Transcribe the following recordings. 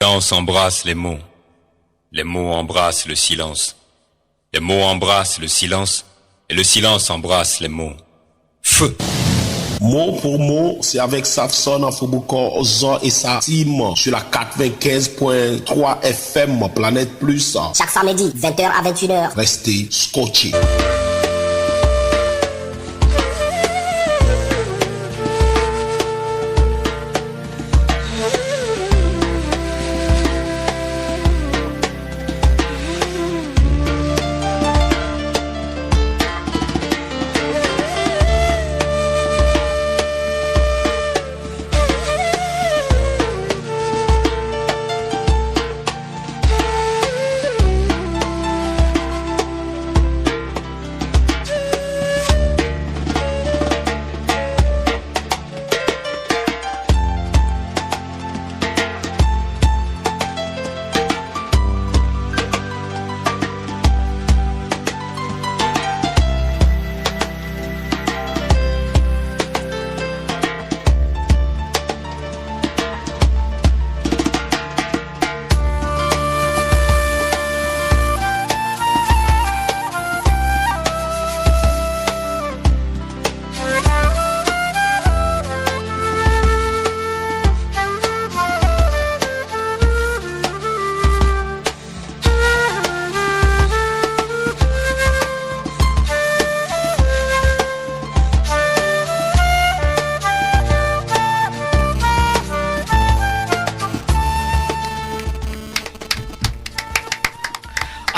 silence embrasse les mots embrassent le silence, les mots embrassent le silence, et le silence embrasse les mots. Feu. Mot pour mot, c'est avec Safson Afobukor Ozor et sa team sur la 95.3 FM Planète Plus. Chaque samedi, 20h à 21h. Restez scotchés.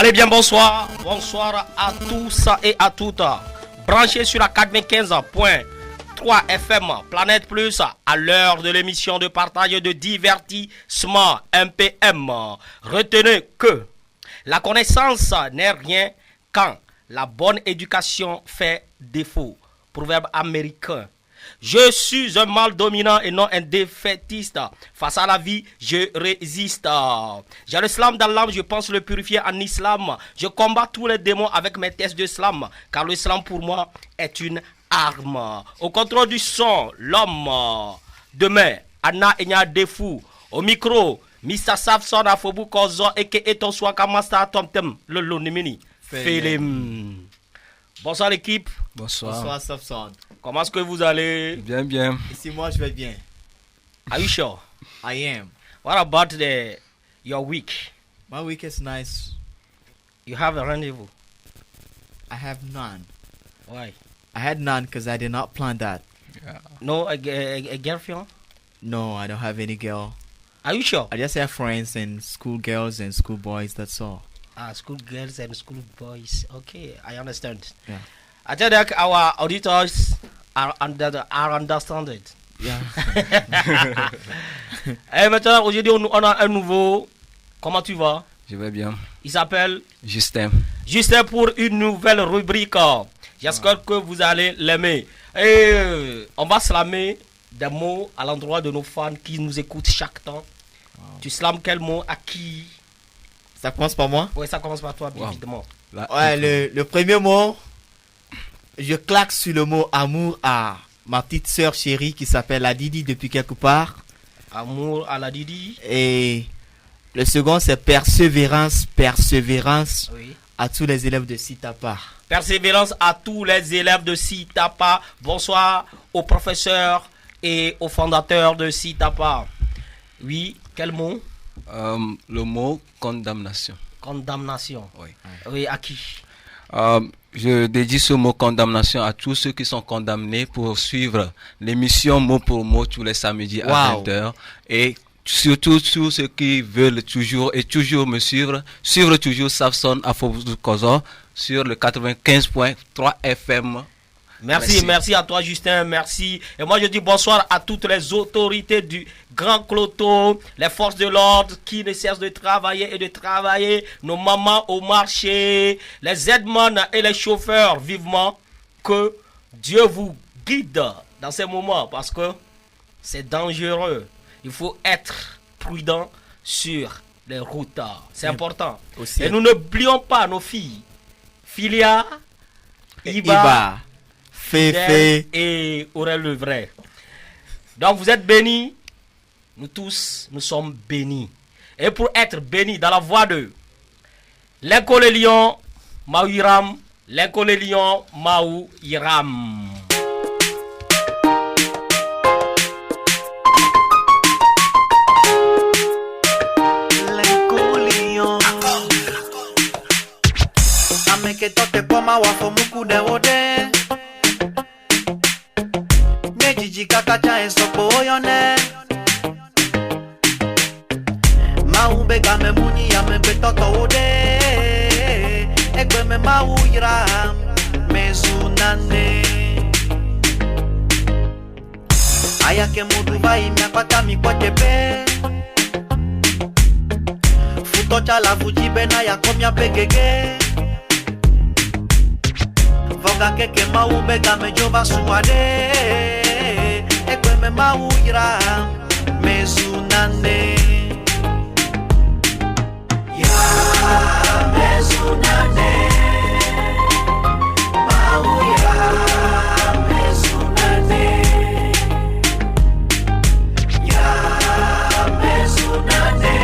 Allez bien, bonsoir à tous et à toutes. Branchez sur la 95.3 FM Planète Plus à l'heure de l'émission de partage et de divertissement MPM. Retenez que la connaissance n'est rien quand la bonne éducation fait défaut. Proverbe américain. Je suis un mâle dominant et non un défaitiste. Face à la vie, je résiste. J'ai le slam dans l'âme, je pense le purifier en islam. Je combats tous les démons avec mes tests de slam, car le slam pour moi est une arme. Au contrôle du son, l'homme. Demain, Anna Enya Defou. Au micro, Mr. Safson Afobu Kozo et ton Swaka Master Tomtem, le Lonimini. Film. Bonsoir l'équipe. Bonsoir Safson. Comment est-ce que vous allez? Bien, bien. Ici, moi, je vais bien. Are you sure? I am. What about your week? My week is nice. You have a rendezvous? I have none. Why? I had none because I did not plan that. Yeah. No, a girlfriend? No, I don't have any girl. Are you sure? I just have friends and school girls and school boys, that's all. School girls and school boys. Okay, I understand. Yeah. I tell that our auditors are understand. Yeah. Et maintenant, aujourd'hui, on a un nouveau. Comment tu vas? Je vais bien. Il s'appelle Justin. Justin pour une nouvelle rubrique. J'espère que vous allez l'aimer. Et on va slammer des mots à l'endroit de nos fans qui nous écoutent chaque temps. Tu slams quel mot à qui? Ça commence par moi? Oui, ça commence par toi, bien évidemment. Ouais, le premier mot, je claque sur le mot amour à ma petite sœur chérie qui s'appelle la Didi depuis quelque part. Amour à la Didi. Et le second, c'est persévérance. Oui. À tous les élèves de Sitapa. Persévérance à tous les élèves de Sitapa. Bonsoir aux professeurs et aux fondateurs de Sitapa. Oui, quel mot? Le mot condamnation. Condamnation. Oui. Oui, à qui? Je dédie ce mot condamnation à tous ceux qui sont condamnés pour suivre l'émission mot pour mot tous les samedis à 20h. Et surtout tous ceux qui veulent toujours me suivre toujours Safson Afobukozo sur le 95.3 FM. Merci à toi Justin, merci. Et moi je dis bonsoir à toutes les autorités du Grand Cloto, les forces de l'ordre qui ne cessent de travailler, nos mamans au marché, les aidemans et les chauffeurs, vivement que Dieu vous guide dans ces moments parce que c'est dangereux. Il faut être prudent sur les routes. C'est important. Aussi. Et nous n'oublions pas nos filles. Filia, Iba. Féfé et Aurel le vrai. Donc vous êtes bénis, nous tous, nous sommes bénis. Et pour être béni dans la voix de Lincoln Lion, Maouiram, Lincoln Lion, Maouiram. Que tote poma wafo muku de wode Nejiji kakacha esopo oyone Maumbe game muni ya membe toto wode Egbe me mauira mezunane Ayake muduba imiakwata mikwatepe Futocha la fujibe na yakomya pegege Voga keke mau bega me joba suade Ekwe me mau ira mezunane Ya mezunane Mau ira mezunane Ya mezunane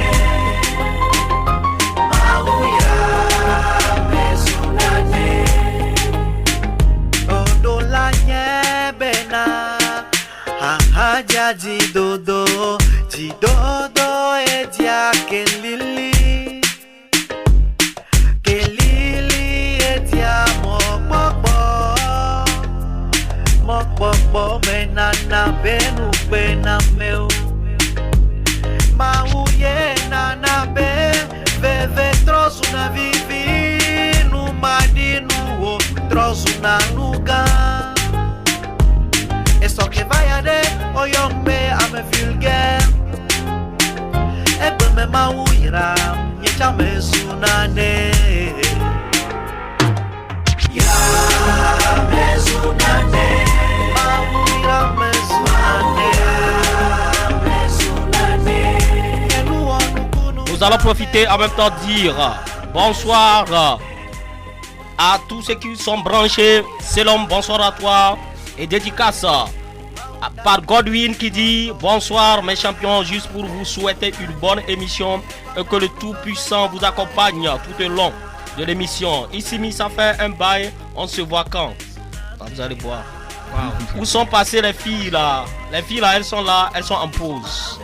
Mau ira mezunane Odola nyebena Haja jidodo Jidodo edia kelili Kelili edia mokpokpo menana benu bena meu Mauye nana be Veve trosu na vivi No madinu o trosu na nuga E so che vai a de o yombe ame vulgaire E pe me mauira Ye chame sunane Ya me sunane Mauira me sunane Me sunane Nous allons profiter en même temps dire bonsoir à tous ceux qui sont branchés. Selon, bonsoir à toi. Et dédicace par Godwin qui dit bonsoir mes champions, juste pour vous souhaiter une bonne émission et que le Tout-Puissant vous accompagne tout au long de l'émission. Ici, ça fait un bail, on se voit quand vous allez voir. Wow. Où sont passées les filles là? Les filles là, elles sont là, elles sont en pause.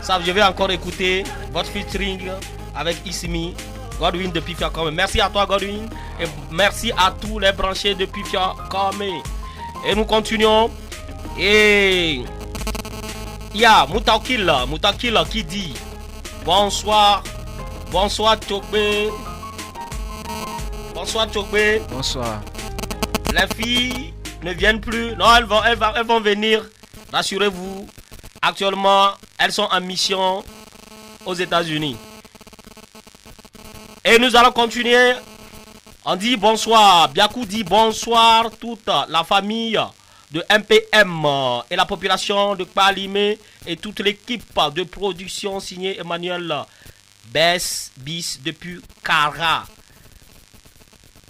Ça, je vais encore écouter votre featuring avec Issimi, Godwin de Pifia Kame. Merci à toi Godwin et merci à tous les branchés de Pifia Kame. Et nous continuons. Et il y a Moutakil qui dit bonsoir, bonsoir Tokbe. Bonsoir Tokbe. Bonsoir. Les filles ne viennent plus. Non, elles vont venir. Rassurez-vous. Actuellement, elles sont en mission aux États-Unis. Et nous allons continuer. On dit bonsoir. Biakou dit bonsoir toute la famille de MPM et la population de Palimé et toute l'équipe de production signée Emmanuel Bess Bis depuis Kara.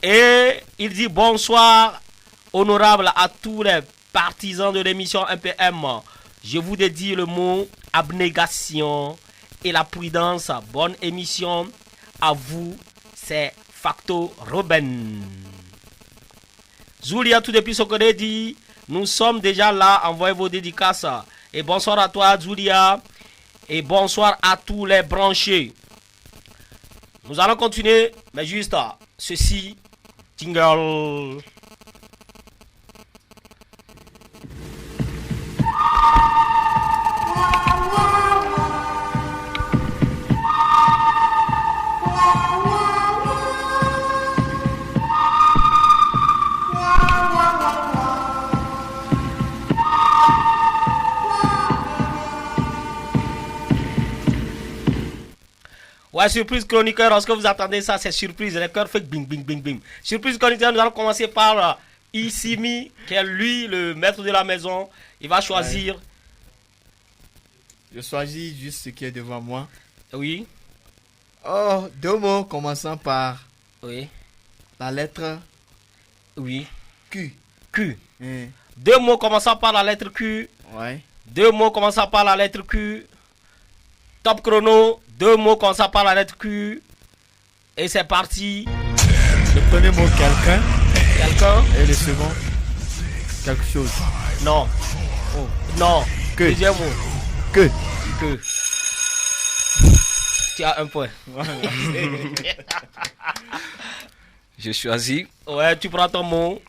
Et il dit bonsoir honorable à tous les partisans de l'émission MPM. Je vous dédie le mot abnégation et la prudence. Bonne émission à vous, c'est Facto Robin. Zulia tout depuis Sokode dit nous sommes déjà là, envoyez vos dédicaces. Et bonsoir à toi Zulia et bonsoir à tous les branchés. Nous allons continuer, mais juste ceci, jingle. Ouais, surprise chroniqueur, lorsque vous attendez ça, c'est surprise. Le cœur fait bing, bing, bing, bing. Surprise chroniqueur, nous allons commencer par Issimi, qui est lui, le maître de la maison. Il va choisir. Ouais. Je choisis juste ce qui est devant moi. Oui. Oh, deux mots commençant par. Oui. La lettre. Oui. Q. Q. Deux mots commençant par la lettre Q. Ouais. Deux mots commençant par la lettre Q. Top chrono, 2 mots comme ça par la lettre Q. Et c'est parti. Le premier mot, quelqu'un. Quelqu'un? Et le second, quelque chose. Non. Oh. Non. Que. Deuxième mot. Que. Que. Tu as un point. Je choisis. Ouais, tu prends ton mot.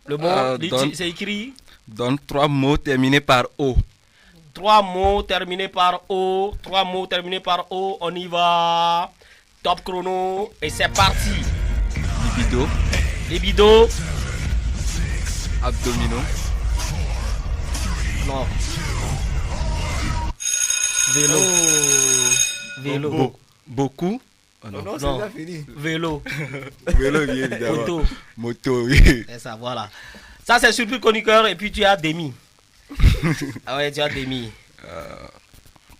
Le mot, Donne- c'est écrit. Donne 3 mots terminés par O. 3 mots terminés par O. 3 mots terminés par O. On y va. Top chrono. Et c'est parti. Libido. Libido. Abdominaux. Non. Vélo. Vélo. Beaucoup. Oh Non, non. c'est Non. déjà fini. Vélo. Vélo, bien évidemment. Moto. Moto, oui. C'est ça, voilà. Ça, c'est surpris chroniqueur. Et puis, tu as Demi. Ah ouais, tu as Demi.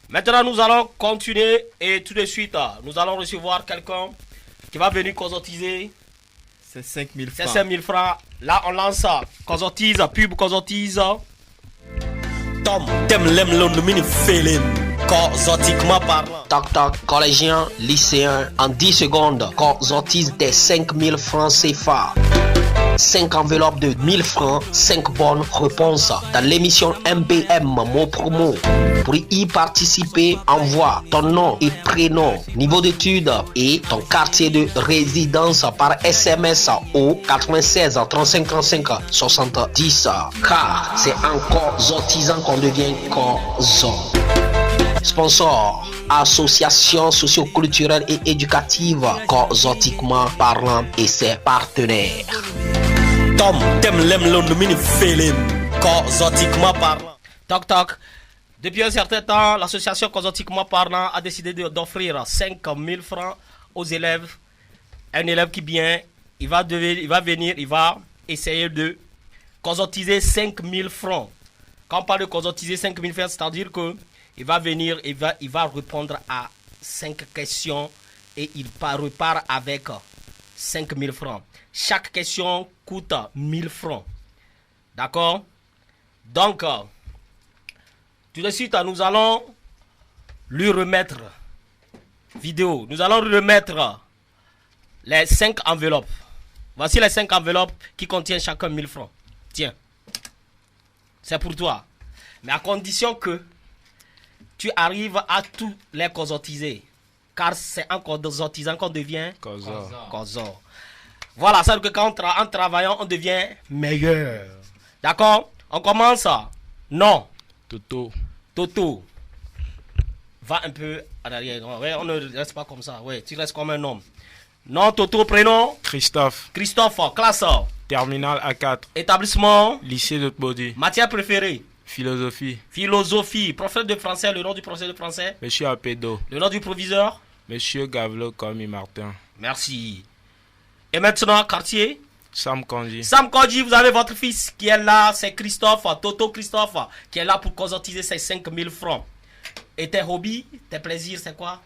Maintenant, nous allons continuer. Et tout de suite, nous allons recevoir quelqu'un qui va venir consortiser. C'est 5000 C'est francs. 5000 francs. Là, on lance ça. Consortise, pub, consortise. Tom, t'aimes l'homme, mini feeling. Consortiquement parlant. Toc toc, collégien, lycéen, en 10 secondes, consortise des 5000 francs CFA. 5 enveloppes de 1000 francs, 5 bonnes réponses dans l'émission MBM mot pour mot. Pour y participer, envoie ton nom et prénom, niveau d'études et ton quartier de résidence par SMS au 96 35 35 70. Car c'est encore sortisant qu'on devient corps. Sponsor, association socio-culturelle et éducative, consortiquement parlant et ses partenaires. Tom, t'aimes l'homme, mini feeling. Consortiquement parlant. Toc toc. Depuis un certain temps, l'association Consortiquement parlant a décidé d'offrir 5000 francs aux élèves. Un élève qui vient, il va venir, il va essayer de consortiser 5000 francs. Quand on parle de consortiser 5000 francs, c'est-à-dire que il va venir, il va répondre à 5 questions et il repart avec 5000 francs. Chaque question coûte 1000 francs. D'accord? Donc, tout de suite, nous allons lui remettre vidéo. Nous allons lui remettre les 5 enveloppes. Voici les 5 enveloppes qui contiennent chacun 1000 francs. Tiens. C'est pour toi. Mais à condition que tu arrives à tous les consortiser. Car c'est en consortisant qu'on devient consort. Voilà, ça veut dire que quand en travaillant, on devient meilleur. D'accord? On commence. Non. Toto. Va un peu à l'arrière. Ouais, on ne reste pas comme ça. Ouais, tu restes comme un homme. Non, Toto, prénom. Christophe, Christophe, classe. terminal A4, Établissement. lycée de Baudy, Matière préférée. philosophie, Philosophie. Professeur de français, le nom du professeur de français. Monsieur Apédo, Le nom du proviseur. Monsieur Gavelot Komi Martin, Merci. Et maintenant, quartier. Sam Kanji, Sam Kodji, vous avez votre fils qui est là, c'est Christophe, Toto Christophe, qui est là pour consortiser ses 5000 francs. Et tes hobbies, tes plaisirs, c'est quoi?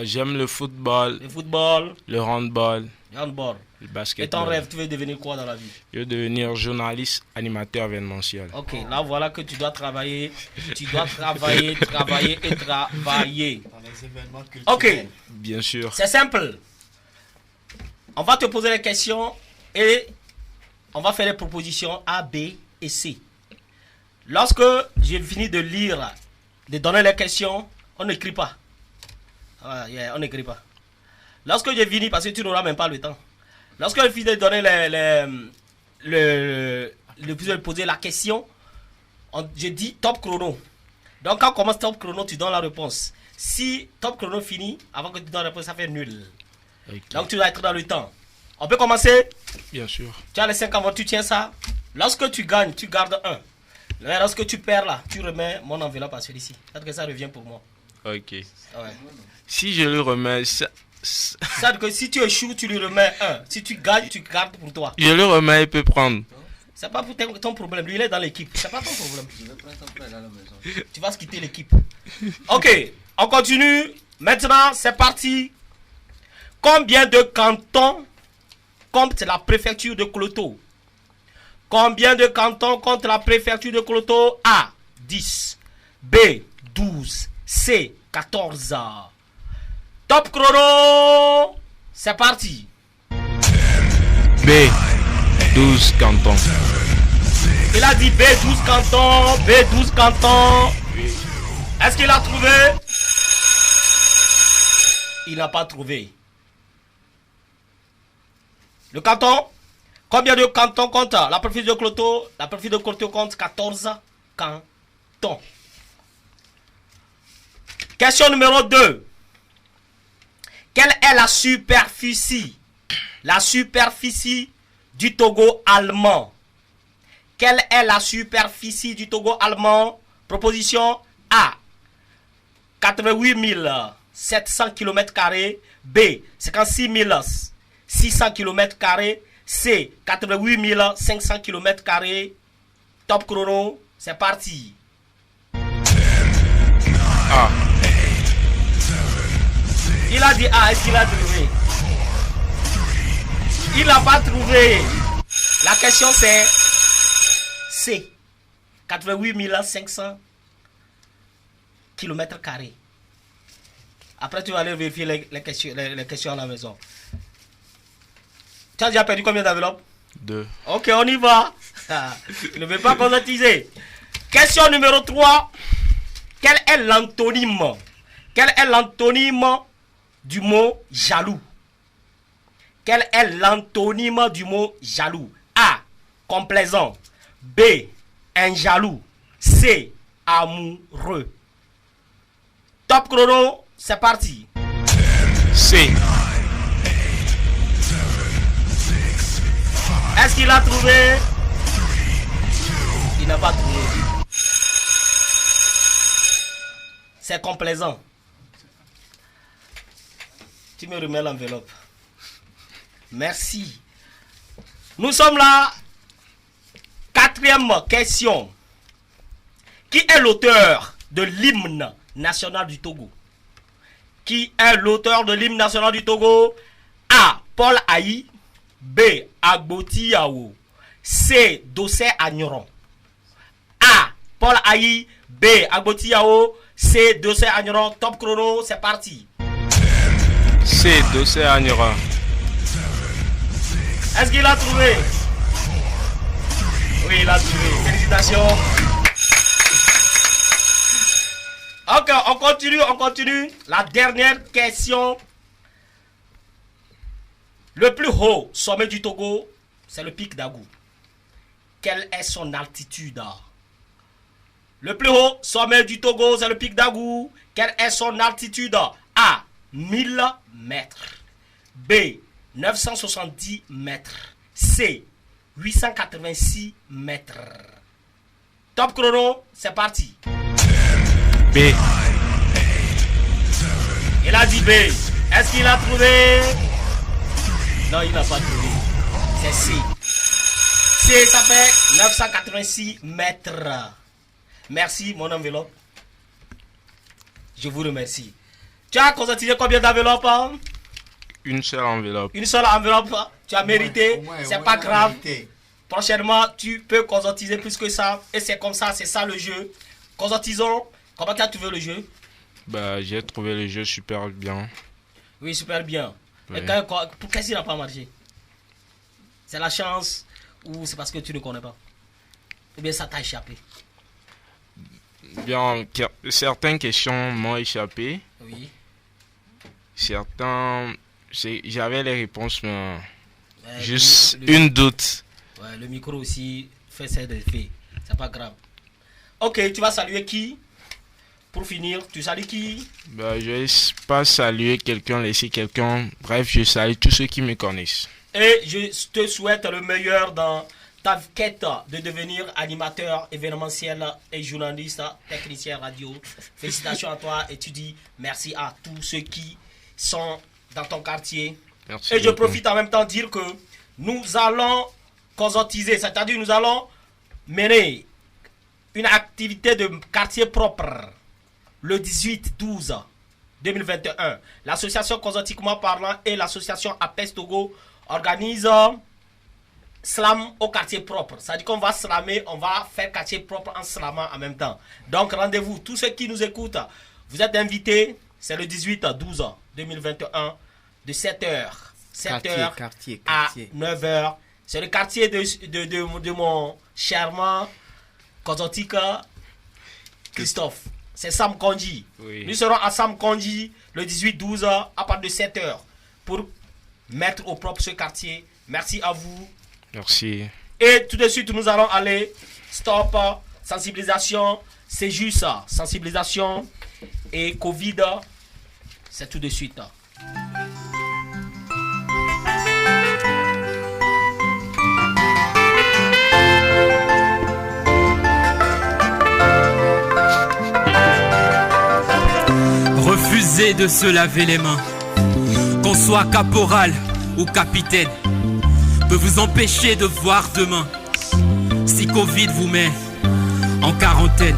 j'aime le football, Le football, le handball, le handball. le Et ton basketball. rêve, tu veux devenir quoi dans la vie? Je veux devenir journaliste, animateur événementiel. Ok, là voilà que tu dois travailler. Tu dois travailler. Dans les événements culturels. Ok, Bien sûr. c'est simple. On va te poser les questions et on va faire les propositions A, B et C. Lorsque j'ai fini de lire, de donner les questions, on n'écrit pas. Ah, yeah, on n'écrit pas. Lorsque j'ai fini, parce que tu n'auras même pas le temps. Lorsque j'ai fini de donner de poser la question, je dis top chrono. Donc quand on commence top chrono, tu donnes la réponse. Si top chrono finit, avant que tu donnes la réponse, ça fait nul. Ok. Donc tu dois être dans le temps. On peut commencer? Bien sûr. Tu as les 5 enveloppes, tu tiens ça. Lorsque tu gagnes, tu gardes 1. Mais lorsque tu perds là, tu remets mon enveloppe à celui-ci. Peut-être que ça revient pour moi. Ok. Ouais. Si je le remets, Ça veut dire que si tu échoues, tu lui remets 1. Si tu gagnes, tu gardes pour toi. je le remets, il peut prendre. C'est pas pour ton problème. Lui, il est dans l'équipe. C'est pas ton problème. Tu vas se quitter l'équipe. Ok, on continue. Maintenant, c'est parti. Combien de cantons compte la préfecture de Cloto? Combien de cantons compte la préfecture de Cloto? A, 10. B, 12. C, 14. Top chrono, c'est parti. B, 12 cantons. Il a dit B, 12 cantons, B, 12 cantons. Est-ce qu'il a trouvé? Il n'a pas trouvé. Le canton, combien de cantons compte la préfecture de Cloto? La préfecture de Cloto compte 14 cantons. Question numéro 2. Quelle est la superficie? La superficie du Togo allemand. Quelle est la superficie du Togo allemand? Proposition A. 88 700 km². B. 56 600 km². C. 88 500 km². Top chrono, c'est parti. A. Il a dit A, est-ce qu'il a trouvé? Il n'a pas trouvé. La question c'est C. 88 500 km². Après tu vas aller vérifier les questions à la maison. Tu as déjà perdu combien d'enveloppes? 2. Ok, on y va. Il ne veut pas conscientiser. Question numéro 3. Quel est l'antonyme? Quel est l'antonyme du mot jaloux? Quel est l'antonyme du mot jaloux? A. Complaisant. B. Un jaloux. C. Amoureux. Top chrono, c'est parti. C. Est-ce qu'il a trouvé? Il n'a pas trouvé. C'est complaisant. Tu me remets l'enveloppe. Merci. Nous sommes là. 4e question. Qui est l'auteur de l'hymne national du Togo? Qui est l'auteur de l'hymne national du Togo? A. Paul Aï. B. Agboti Yao. C. Dossé Agneron. A. Paul Aï. B. Agboti Yao. C. Dossé Agneron. Top chrono, c'est parti. C. Dossé Agneron. Est-ce qu'il a trouvé? Oui, il a trouvé. Félicitations. Ok, on continue. La dernière question. Le plus haut sommet du Togo, c'est le pic d'Agou. Quelle est son altitude? Le plus haut sommet du Togo, c'est le pic d'Agou. Quelle est son altitude? A. 1000 mètres. B. 970 mètres. C. 886 mètres. Top chrono, c'est parti. B. Il a dit B. Est-ce qu'il a trouvé? Non, il n'a pas trouvé. C'est C. C, ça fait 986 mètres. Merci, mon enveloppe. Je vous remercie. Tu as conscientisé combien d'enveloppes? Une seule enveloppe. Une seule enveloppe. Tu as mérité. C'est pas grave. Prochainement, tu peux conscientiser plus que ça. Et c'est comme ça, c'est ça le jeu. Conscientisons. Comment tu as trouvé le jeu? Bah, j'ai trouvé le jeu super bien. Oui, super bien. Ouais. Et qu'est-ce qui n'a pas marché? C'est la chance ou c'est parce que tu ne connais pas? Ou bien ça t'a échappé? Bien, certaines questions m'ont échappé. Oui. Certains, j'avais les réponses, mais Ouais, juste une doute. Ouais, le micro aussi fait ses effets. C'est pas grave. Ok, tu vas saluer qui? Pour finir, tu salues qui? Bah, je vais pas saluer quelqu'un, laisser quelqu'un. Bref, je salue tous ceux qui me connaissent. Et je te souhaite le meilleur dans ta quête de devenir animateur événementiel et journaliste, technicien radio. Félicitations à toi et tu dis merci à tous ceux qui sont dans ton quartier. Merci Et je beaucoup. profite en même temps de dire que nous allons conscientiser, c'est-à-dire nous allons mener une activité de quartier propre le 18-12-2021. L'association Conscientiquement Parlant et l'association APES Togo organisent slam au quartier propre. C'est-à-dire qu'on va slammer, on va faire quartier propre en slamant en même temps. Donc rendez-vous, tous ceux qui nous écoutent, Vous êtes invités, c'est le 18-12-2021 de 7h. 7h Quartier. à 9h. C'est le quartier de mon charmant Kozotika Christophe. C'est Sam Kondji. Oui. Nous serons à Sam Kondji le 18-12 à partir de 7h pour mettre au propre ce quartier. Merci à vous. Merci. Et tout de suite, nous allons aller. Stop. Sensibilisation. C'est juste ça. Sensibilisation et Covid. C'est tout de suite. Refusez de se laver les mains, qu'on soit caporal ou capitaine, peut vous empêcher de voir demain si Covid vous met en quarantaine.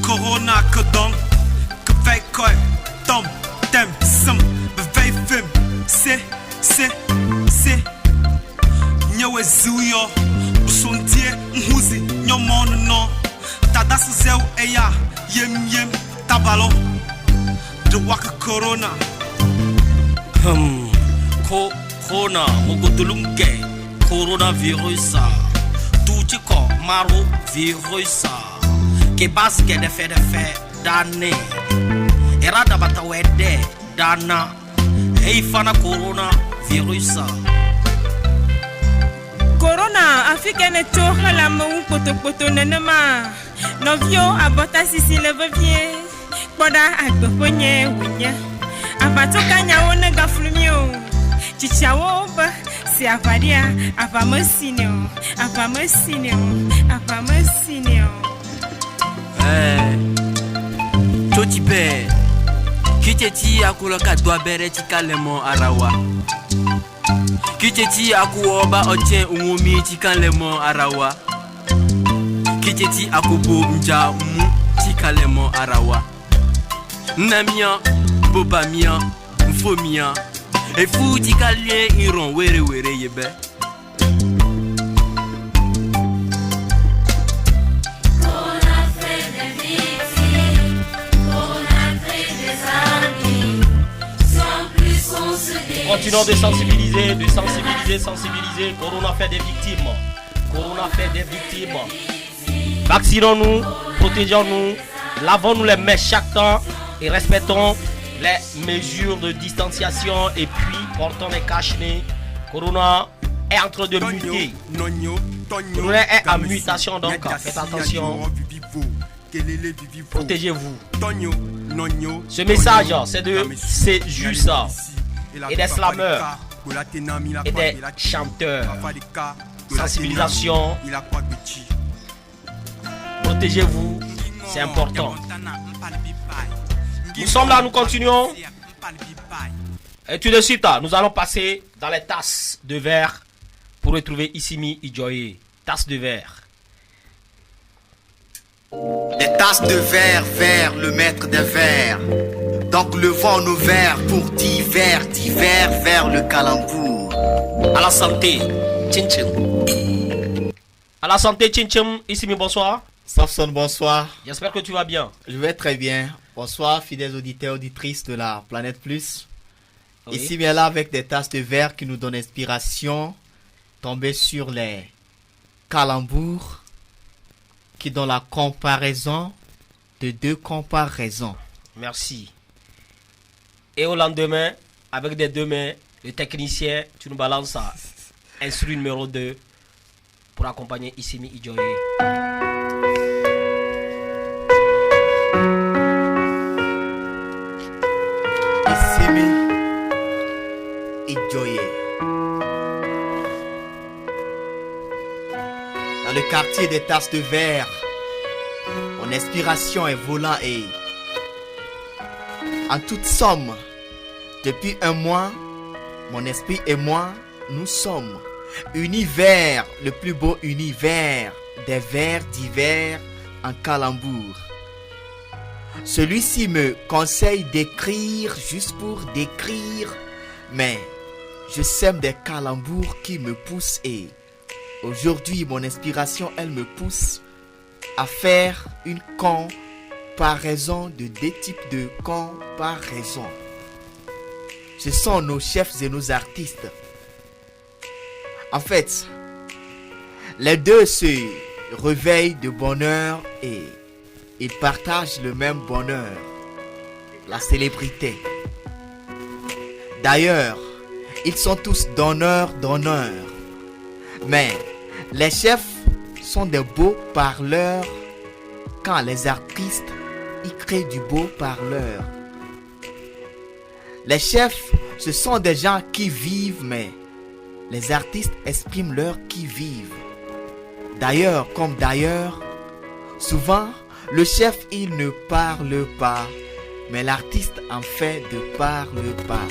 Corona que donc, que fait quoi, tom, tem, sem, bevei film, c'est, nyewe zuyo, usontie, mhuzi, nyomono no, tadasu zeu eya, yem, tabalo, de waka corona. Corona, mogodulunge, coronavirus, tout ko maro virus. Que basque de fait d'année. Erada batawede dana. Hey fana corona virus. Corona africaine tourne la mou poto nenema. Novio abota sisi le vevie. Boda agboponye winya. Abato kanya one gaflumio. Chichawo ba si avaria avamosinio. Chotipe Kiteti akuloka dwabere chikalemo arawa Kiteti akuoba ochen umumi chikalemo arawa Kiteti akubo mja mu chikalemo arawa Namia, bobamia, mfomia Efu chikalye iron were yebe Continuons de sensibiliser. Corona fait des victimes. Vaccinons-nous, protégeons-nous, lavons-nous les mains chaque temps et respectons les mesures de distanciation et puis portons les cache-nez. Corona est en train de muter. Corona est en mutation, donc faites attention. Protégez-vous. Ce message, c'est juste ça. Et des slameurs et des chanteurs. Sensibilisation. Protégez-vous, c'est important. Nous sommes là, nous continuons. Et tout de suite, nous allons passer dans les tasses de verre pour retrouver Issimi Idjoye. Tasses de verre. Les tasses de verre, le maître des verres. Donc levons nos verres pour divers vers le calembour. À la santé, Tchin. À la santé, Tchin. Issimi, bonsoir. Samson, bonsoir. J'espère que tu vas bien. Je vais très bien. Bonsoir, fidèles auditeurs, auditrices de la Planète Plus. Oui. Ici, bien là, avec des tasses de verre qui nous donnent inspiration, tomber sur les calembours qui donnent la comparaison de deux comparaisons. Merci. Et au lendemain, avec des deux mains, le technicien, tu nous balances ça. Instru numéro 2 pour accompagner Issimi Idjoye. Issimi Idjoye. Dans le quartier des tasses de verre, mon inspiration est volant et en toute somme, depuis un mois, mon esprit et moi, nous sommes univers, le plus beau univers des vers divers en calembour. Celui-ci me conseille d'écrire juste pour décrire, mais je sème des calembours qui me poussent et aujourd'hui mon inspiration elle me pousse à faire une comparaison de deux types de comparaisons. Ce sont nos chefs et nos artistes. En fait, les deux se réveillent de bonheur et ils partagent le même bonheur, la célébrité. D'ailleurs, ils sont tous donneurs. Mais les chefs sont des beaux parleurs quand les artistes y créent du beau parleur. Les chefs, ce sont des gens qui vivent, mais les artistes expriment leur qui-vive. D'ailleurs, comme d'ailleurs, souvent, le chef, il ne parle pas, mais l'artiste en fait ne parle pas.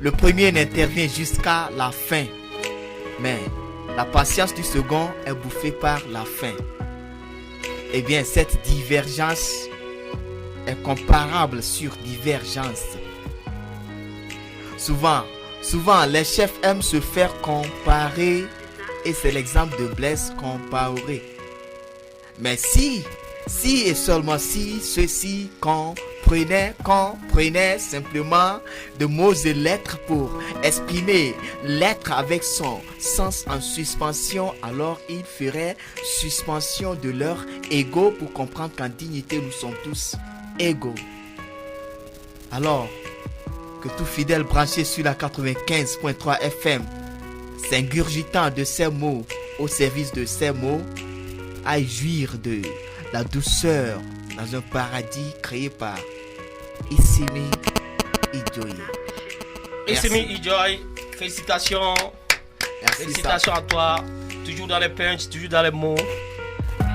Le premier n'intervient jusqu'à la fin, mais la patience du second est bouffée par la fin. Eh bien, cette divergence est comparable sur divergence. Souvent, les chefs aiment se faire comparer et c'est l'exemple de Blaise Compaoré. Mais si et seulement si ceux-ci comprenaient simplement de mots et lettres pour exprimer l'être avec son sens en suspension, alors ils feraient suspension de leur ego pour comprendre qu'en dignité nous sommes tous égaux. Alors que tout fidèle branché sur la 95.3 FM, s'ingurgitant de ces mots au service de ces mots, aille jouir de la douceur dans un paradis créé par Issimi Idjoye. Issimi Idjoye, félicitations. Merci, félicitations à toi. Toujours dans les punchs, toujours dans les mots.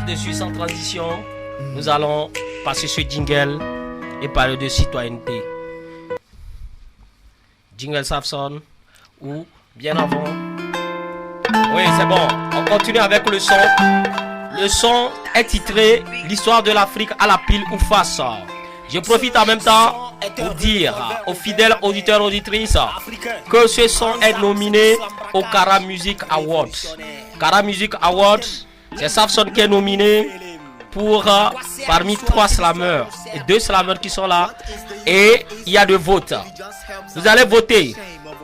Dessus sans transition, nous allons passer ce jingle et parler de citoyenneté. Jingle Safson ou bien avant. Oui, c'est bon. On continue avec le son. Le son est titré L'histoire de l'Afrique à la pile ou face. Je profite en même temps pour dire aux fidèles auditeurs et auditrices que ce son est nominé au Kara Music Awards. Kara Music Awards, c'est Safson qui est nominé pour parmi 3 slammers et 2 slammers qui sont là. Et il y a 2 votes. Vous allez voter.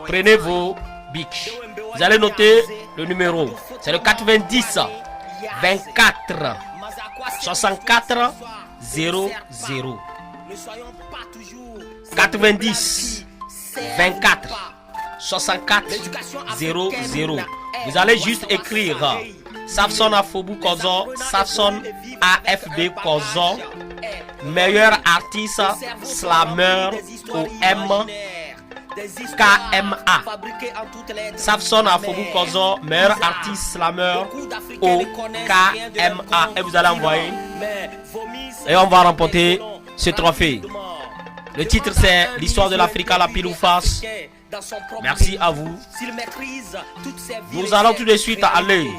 Prenez vos bics. Vous allez noter le numéro. C'est le 90 24 64 00. 90 24 64 00. Vous allez juste écrire Safson Afobu Kozo, Safson AFB Kozo, meilleur artiste slammer au M KMA. Safson Afobu Kozo, meilleur artiste slammer au KMA. Et vous allez envoyer. Et on va remporter ce trophée. Le titre c'est L'histoire de l'Afrique à la pile ou face. Merci à vous. Nous allons tout de suite aller.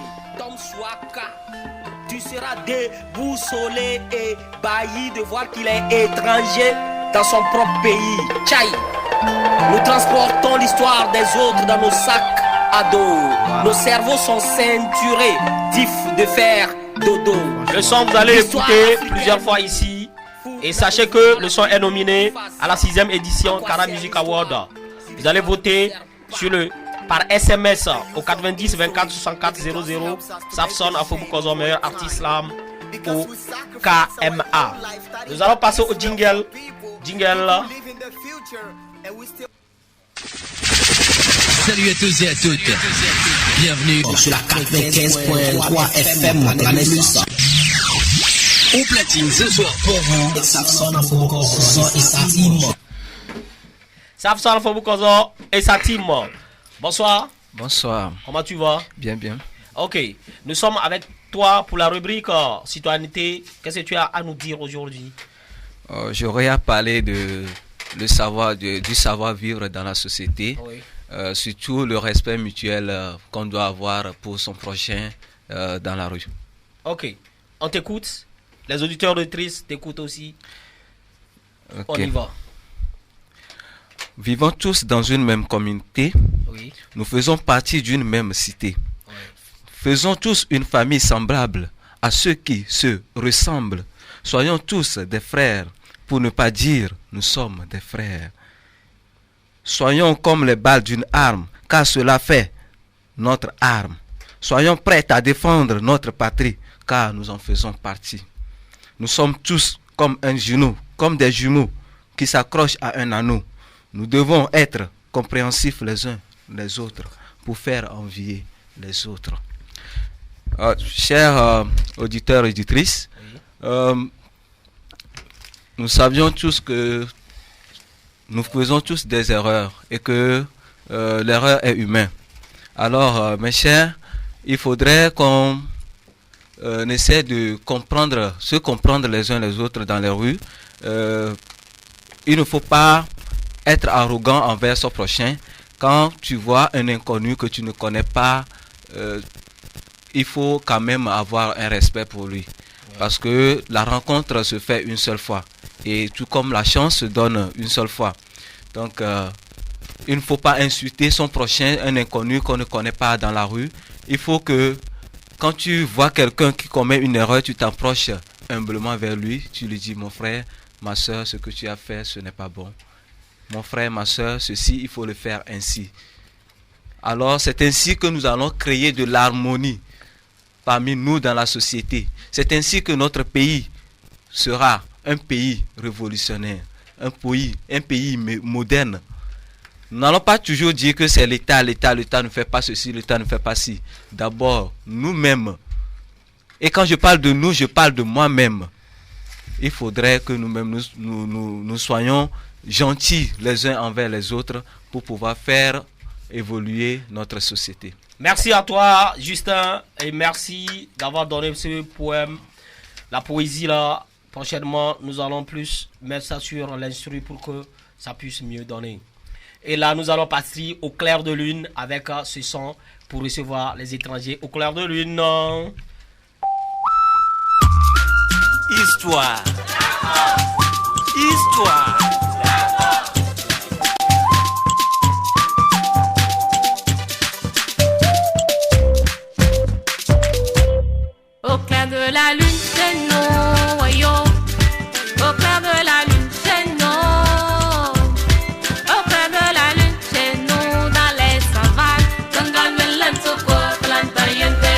Tu seras déboussolé et bailli de voir qu'il est étranger dans son propre pays. Tchaï. Nous transportons l'histoire des autres dans nos sacs à dos. Nos cerveaux sont ceinturés d'if de faire dodo. Le son, vous allez l'écouter plusieurs fois ici. Et sachez que le son est nominé à la 6e édition Kara Music Award. Vous allez voter par SMS au 90 24 64 00. Safson Afobu Kozo, meilleur artiste slam KMA. Nous allons passer au jingle. Jingle. Salut à tous et à toutes. Bienvenue sur la 95.3 FM Planète Plus. Au platine ce soir pour vous. Safson Fobukozo et sa team. Bonsoir. Bonsoir. Comment tu vas? Bien, bien. Ok, nous sommes avec toi pour la rubrique citoyenneté. Qu'est-ce que tu as à nous dire aujourd'hui? J'aurais à parler du savoir-vivre dans la société. Oui. Surtout le respect mutuel qu'on doit avoir pour son prochain dans la rue. Ok, on t'écoute. Les auditeurs auditrices t'écoutent aussi. Okay. On y va. Vivons tous dans une même communauté. Oui. Nous faisons partie d'une même cité. Oui. Faisons tous une famille semblable à ceux qui se ressemblent. Soyons tous des frères, pour ne pas dire nous sommes des frères. Soyons comme les balles d'une arme, car cela fait notre arme. Soyons prêts à défendre notre patrie, car nous en faisons partie. Nous sommes tous comme des jumeaux qui s'accrochent à un anneau. Nous devons être compréhensifs les uns les autres pour faire envier les autres. Chers auditeurs et auditrices, nous savions tous que nous faisons tous des erreurs et que l'erreur est humaine. Alors, mes chers, il faudrait qu'on essaie de se comprendre les uns les autres dans les rues. Il ne faut pas être arrogant envers son prochain. Quand tu vois un inconnu que tu ne connais pas, il faut quand même avoir un respect pour lui. Ouais. Parce que la rencontre se fait une seule fois. Et tout comme la chance se donne une seule fois. Donc, il ne faut pas insulter son prochain, un inconnu qu'on ne connaît pas dans la rue. Il faut que, quand tu vois quelqu'un qui commet une erreur, tu t'approches humblement vers lui. Tu lui dis, mon frère, ma soeur, ce que tu as fait, ce n'est pas bon. Mon frère, ma soeur, ceci, il faut le faire ainsi. Alors, c'est ainsi que nous allons créer de l'harmonie parmi nous dans la société. C'est ainsi que notre pays sera un pays révolutionnaire, un pays moderne. Nous n'allons pas toujours dire que c'est l'État ne fait pas ceci, l'État ne fait pas ci. D'abord, nous-mêmes. Et quand je parle de nous, je parle de moi-même. Il faudrait que nous-mêmes, nous soyons gentils les uns envers les autres pour pouvoir faire évoluer notre société. Merci à toi, Justin, et merci d'avoir donné ce poème, la poésie là. Prochainement, nous allons plus mettre ça sur l'instru pour que ça puisse mieux donner. Et là, nous allons passer au clair de lune avec ce son pour recevoir les étrangers au clair de lune. Histoire. Histoire. Au clair de la lune, c'est nous, yo. Au clair de la lune, c'est nous. Au clair de la lune, c'est nous dans les savanes. Tangan melan soko plantayente.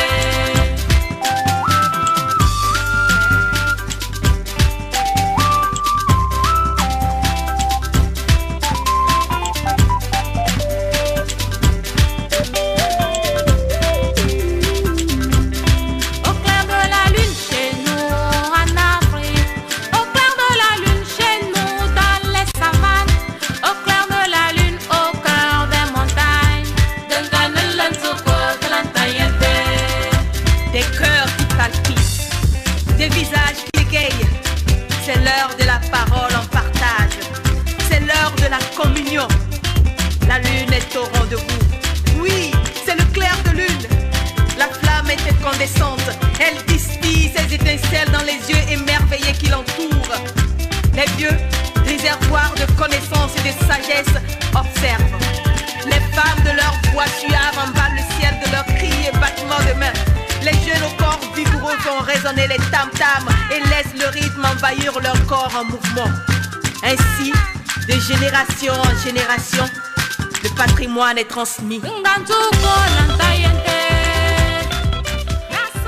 C'est l'heure de la parole en partage. C'est l'heure de la communion. La lune est au rendez-vous. Oui, c'est le clair de lune. La flamme est incandescente. Elle distille ses étincelles dans les yeux émerveillés qui l'entourent. Les vieux, réservoirs de connaissances et de sagesse, observent. Les femmes de leur voix suave emballent le ciel de leurs cris et battements de mains. Les jeunes au corps vigoureux font résonner les tam-tams et laissent le rythme envahir leur corps en mouvement. Ainsi, de génération en génération, le patrimoine est transmis.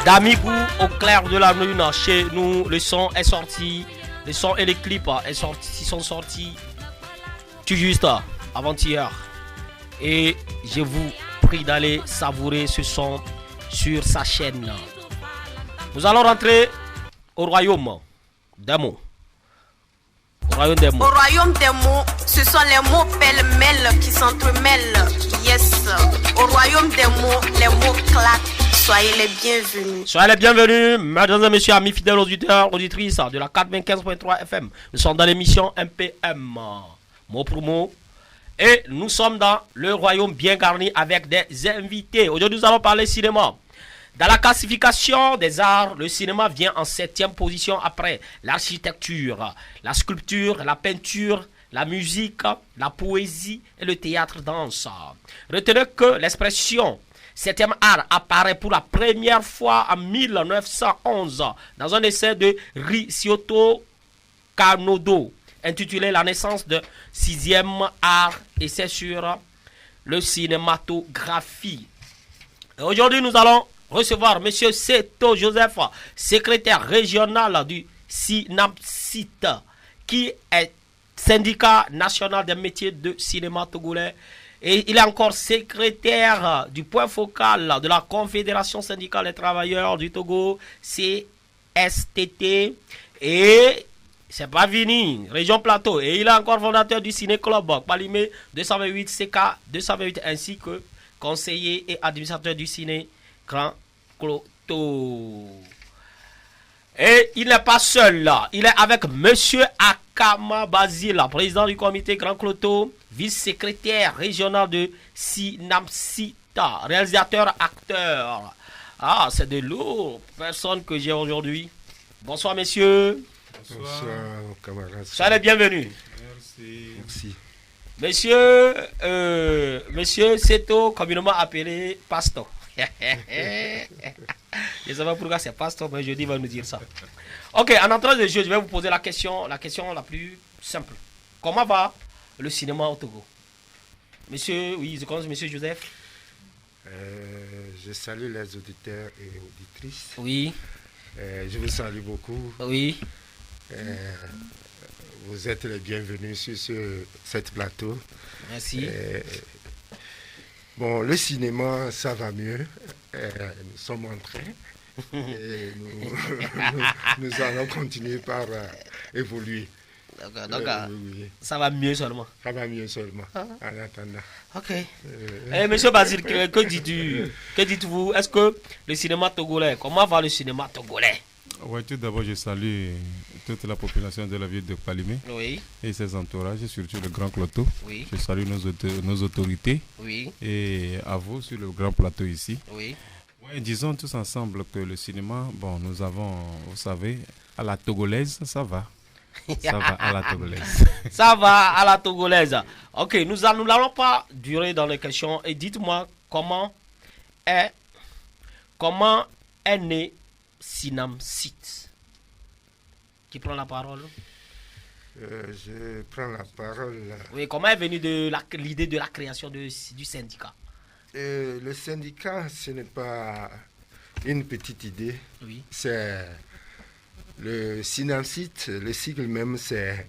d'Amigou au clair de la lune. Chez nous, le son est sorti. Le son et les clips sont sortis tout juste avant-hier. Et je vous prie d'aller savourer ce son sur sa chaîne. Nous allons rentrer au royaume des mots. Au royaume des mots. Au royaume des mots, ce sont les mots pêle-mêle qui s'entremêlent. Yes. Au royaume des mots, les mots claquent. Soyez les bienvenus. Soyez les bienvenus, mesdames et messieurs, amis fidèles auditeurs, auditrices de la 95.3 FM. Nous sommes dans l'émission MPM, mot pour mot. Et nous sommes dans le royaume bien garni avec des invités. Aujourd'hui, nous allons parler cinéma. Dans la classification des arts, le cinéma vient en 7e position après l'architecture, la sculpture, la peinture, la musique, la poésie et le théâtre-danse. Retenez que l'expression 7e art apparaît pour la première fois en 1911 dans un essai de Ricciotto Canodo intitulé La naissance de 6e art, et c'est sur le cinématographie. Aujourd'hui, nous allons recevoir M. Seto Joseph, secrétaire régional du SYNAPSIT, qui est syndicat national des métiers de cinéma togolais. Et il est encore secrétaire du point focal de la Confédération syndicale des travailleurs du Togo, CSTT. Et c'est pas fini, région Plateau. Et il est encore fondateur du Ciné Club Palimé 228 CK 228, ainsi que conseiller et administrateur du Ciné Grand Cloto. Et il n'est pas seul là, il est avec Monsieur Akama Basile, président du comité Grand Cloto, vice-secrétaire régional de SYNAPSITA, réalisateur, acteur. Ah, c'est de lourdes personnes que j'ai aujourd'hui. Bonsoir messieurs. Bonsoir camarades. Soyez les bienvenus. Merci. Monsieur Seto, communément appelé Pastor. Je ne sais pas pourquoi c'est Pastor, mais jeudi va nous dire ça. Ok, en entrant de jeu, je vais vous poser la question la plus simple. Comment va le cinéma au Togo? Monsieur, oui, je commence, Monsieur Joseph. Je salue les auditeurs et auditrices. Oui. Je vous salue beaucoup. Oui. Vous êtes les bienvenus sur cette plateau. Merci. Bon, le cinéma, ça va mieux. Nous sommes en train. Et nous allons continuer par évoluer. Donc, ça va mieux seulement. Ça va mieux seulement, en attendant. Ok. Monsieur Basile, que dites-vous? Est-ce que le cinéma togolais, comment va le cinéma togolais? Oui, tout d'abord, je salue toute la population de la ville de Palimé, oui, et ses entourages, surtout le Grand Cloto. Oui. Je salue nos autorités, oui, et à vous sur le Grand Plateau ici. Oui. Ouais, disons tous ensemble que le cinéma, bon, nous avons, vous savez, à la togolaise, ça va. Ça va à la togolaise. Ça va à la togolaise. Ok, nous n'allons pas durer dans les questions. Et dites-moi comment est né SYNAPSIT. Qui prend la parole? Je prends la parole. Oui, comment est venue l'idée de la création du syndicat? Le syndicat, ce n'est pas une petite idée. Oui. C'est le SYNAPSIT, le sigle même, c'est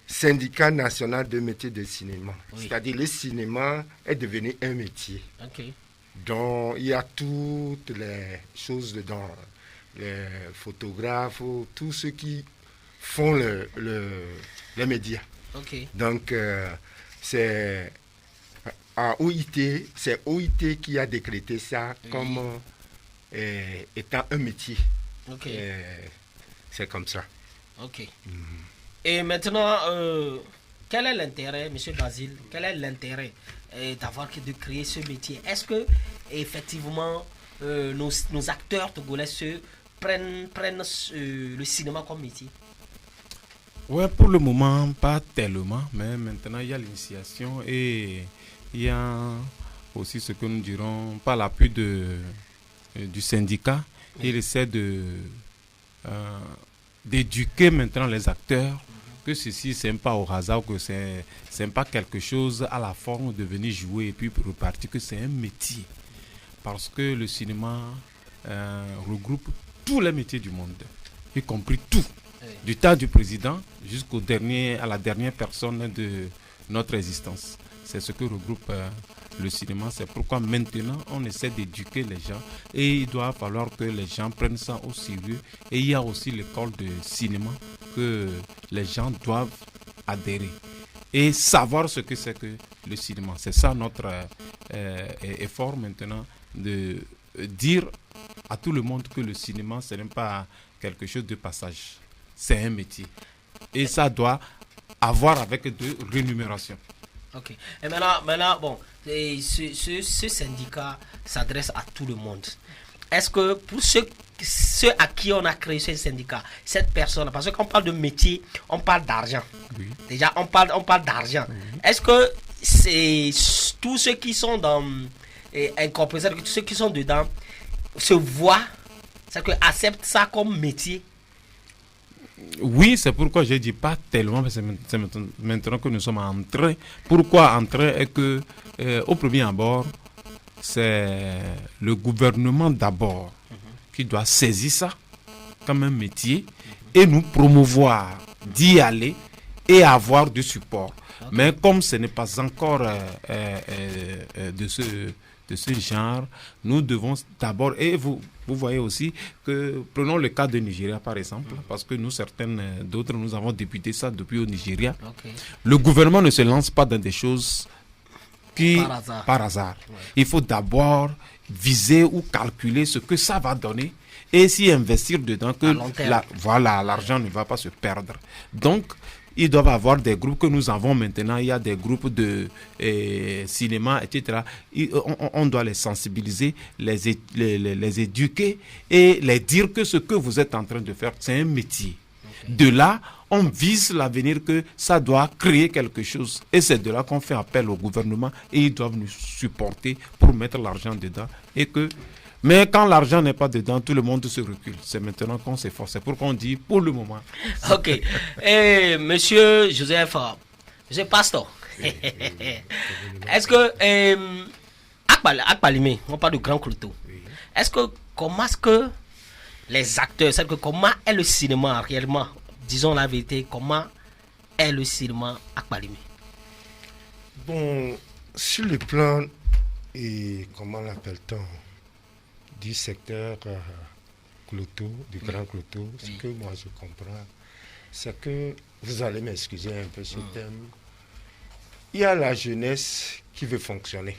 Syndicat national de métiers de cinéma. Oui. C'est-à-dire le cinéma est devenu un métier. Ok. Donc il y a toutes les choses dedans. Les photographes, tous ceux qui font les médias. Okay. Donc, c'est à OIT, c'est OIT qui a décrété ça comme étant un métier. Okay. C'est comme ça. Ok. Et maintenant, quel est l'intérêt, M. Basile, quel est l'intérêt de créer ce métier? Est-ce que, effectivement, nos acteurs togolais prennent le cinéma comme métier? Ouais, pour le moment, pas tellement, mais maintenant il y a l'initiation et il y a aussi ce que nous dirons par l'appui du syndicat. Oui. Il essaie d'éduquer maintenant les acteurs que ceci c'est pas au hasard, que c'est pas quelque chose à la forme de venir jouer et puis repartir, que c'est un métier. Parce que le cinéma regroupe tous les métiers du monde, y compris tout, du temps du président à la dernière personne de notre existence. C'est ce que regroupe le cinéma. C'est pourquoi maintenant on essaie d'éduquer les gens et il doit falloir que les gens prennent ça au sérieux. Et il y a aussi l'école de cinéma que les gens doivent adhérer et savoir ce que c'est que le cinéma. C'est ça notre effort maintenant, de dire à tout le monde que le cinéma, ce n'est pas quelque chose de passage, c'est un métier. Et ça doit avoir avec de rémunération. Ok. Et maintenant bon, ce syndicat s'adresse à tout le monde. Est-ce que pour ceux à qui on a créé ce syndicat, cette personne, parce qu'on parle de métier, on parle d'argent. Oui. Déjà, on parle d'argent. Oui. Est-ce que c'est tous ceux qui sont dans incorporés, tous ceux qui sont dedans se voient, c'est-à-dire acceptent ça comme métier? Oui, c'est pourquoi je ne dis pas tellement, parce que c'est maintenant que nous sommes en train. Pourquoi en train est que, au premier abord, c'est le gouvernement d'abord qui doit saisir ça comme un métier et nous promouvoir d'y aller et avoir du support. Okay. Mais comme ce n'est pas encore de ce genre, nous devons d'abord, et vous voyez aussi que, prenons le cas de Nigeria par exemple, parce que nous, d'autres, nous avons débuté ça depuis au Nigeria. Okay. Le gouvernement ne se lance pas dans des choses par hasard. Ouais. Il faut d'abord viser ou calculer ce que ça va donner et s'y investir dedans, que l'argent ne va pas se perdre. Donc, ils doivent avoir des groupes que nous avons maintenant. Il y a des groupes de cinéma, etc. On doit les sensibiliser, les éduquer et les dire que ce que vous êtes en train de faire, c'est un métier. Okay. De là, on vise l'avenir, que ça doit créer quelque chose. Et c'est de là qu'on fait appel au gouvernement et ils doivent nous supporter pour mettre l'argent dedans. Mais quand l'argent n'est pas dedans, tout le monde se recule. C'est maintenant qu'on s'efforce. C'est pourquoi on dit pour le moment. Ok. Monsieur Joseph Pastor, est-ce que Akbalime, on parle de Grand Cloteau. Comment est-ce que les acteurs, comment est le cinéma réellement? Disons la vérité, comment est le cinéma Akbalime? Bon, sur le plan, et comment l'appelle-t-on, du secteur Cloteau, du Grand Cloteau, ce que moi je comprends, c'est que, vous allez m'excuser un peu ce thème, il y a la jeunesse qui veut fonctionner,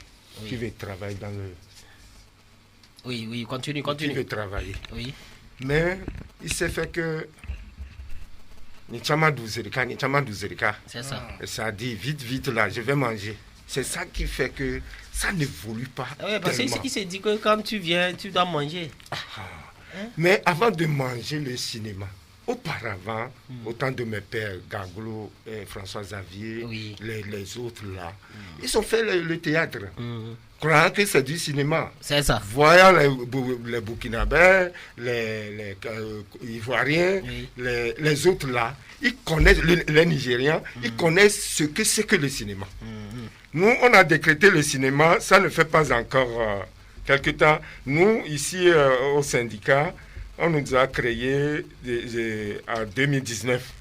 qui veut travailler dans le... Oui, continue. Qui veut travailler. Oui. Mais il s'est fait que... C'est ça. Ça dit vite là, je vais manger. C'est ça qui fait que ça n'évolue pas. Oui, parce qu'il s'est dit que quand tu viens, tu dois manger. Mais avant de manger le cinéma, auparavant, au temps de mes pères, Gaglo, François Xavier, les autres là, ils ont fait le théâtre. Croyant que c'est du cinéma. C'est ça. Voyant les Burkinabés, les Ivoiriens, les autres là, ils connaissent, les Nigériens, ils connaissent ce que c'est que le cinéma. Nous, on a décrété le cinéma, ça ne fait pas encore quelque temps. Nous, ici au syndicat, on nous a créé en 2019.